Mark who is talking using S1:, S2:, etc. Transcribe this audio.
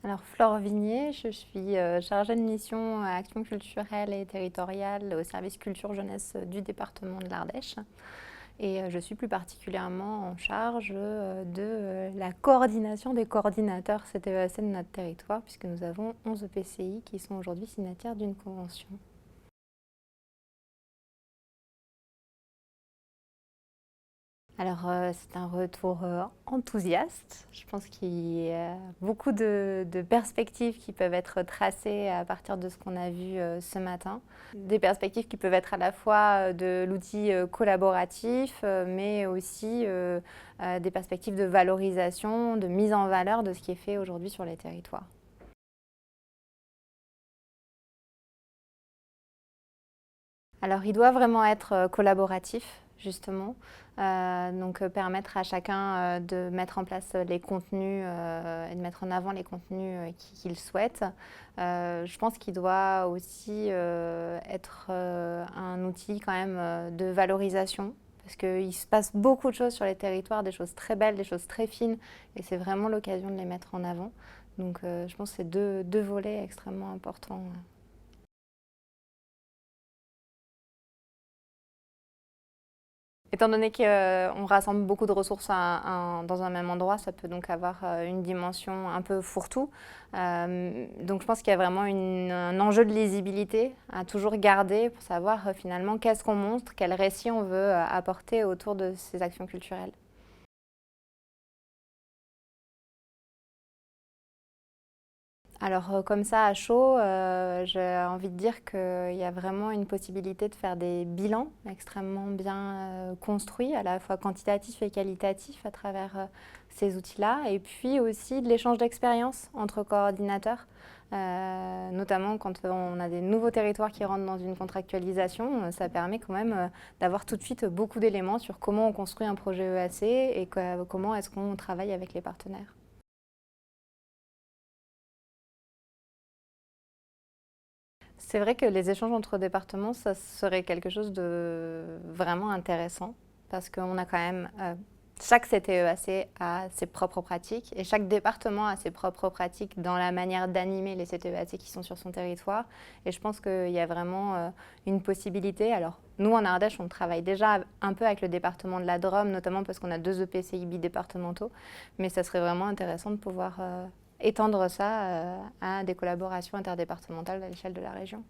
S1: Alors Flore Vignier, je suis chargée de mission action culturelle et territoriale au service culture jeunesse du département de l'Ardèche. Et je suis plus particulièrement en charge de la coordination des coordinateurs CTEAC de notre territoire, puisque nous avons 11 EPCI qui sont aujourd'hui signataires d'une convention. Alors, c'est un retour enthousiaste. Je pense qu'il y a beaucoup de perspectives qui peuvent être tracées à partir de ce qu'on a vu ce matin. Des perspectives qui peuvent être à la fois de l'outil collaboratif, mais aussi des perspectives de valorisation, de mise en valeur de ce qui est fait aujourd'hui sur les territoires. Alors, il doit vraiment être collaboratif, justement. Donc, permettre à chacun de mettre en place les contenus et de mettre en avant les contenus qu'il souhaite. Je pense qu'il doit aussi être un outil quand même de valorisation. Parce qu'il se passe beaucoup de choses sur les territoires, des choses très belles, des choses très fines, et c'est vraiment l'occasion de les mettre en avant. Donc, je pense que c'est deux volets extrêmement importants. Étant donné qu'on rassemble beaucoup de ressources dans un même endroit, ça peut donc avoir une dimension un peu fourre-tout. Donc je pense qu'il y a vraiment un enjeu de lisibilité à toujours garder pour savoir finalement qu'est-ce qu'on montre, quel récit on veut apporter autour de ces actions culturelles. Alors comme ça, à chaud, j'ai envie de dire qu'il y a vraiment une possibilité de faire des bilans extrêmement bien construits, à la fois quantitatifs et qualitatifs à travers ces outils-là, et puis aussi de l'échange d'expériences entre coordinateurs, notamment quand on a des nouveaux territoires qui rentrent dans une contractualisation, ça permet quand même d'avoir tout de suite beaucoup d'éléments sur comment on construit un projet EAC et comment est-ce qu'on travaille avec les partenaires. C'est vrai que les échanges entre départements, ça serait quelque chose de vraiment intéressant parce qu'on a quand même chaque CTEAC a ses propres pratiques et chaque département a ses propres pratiques dans la manière d'animer les CTEAC qui sont sur son territoire. Et je pense qu'il y a vraiment une possibilité. Alors, nous, en Ardèche, on travaille déjà un peu avec le département de la Drôme, notamment parce qu'on a 2 EPCI bidépartementaux, mais ça serait vraiment intéressant de pouvoir étendre ça à des collaborations interdépartementales à l'échelle de la région.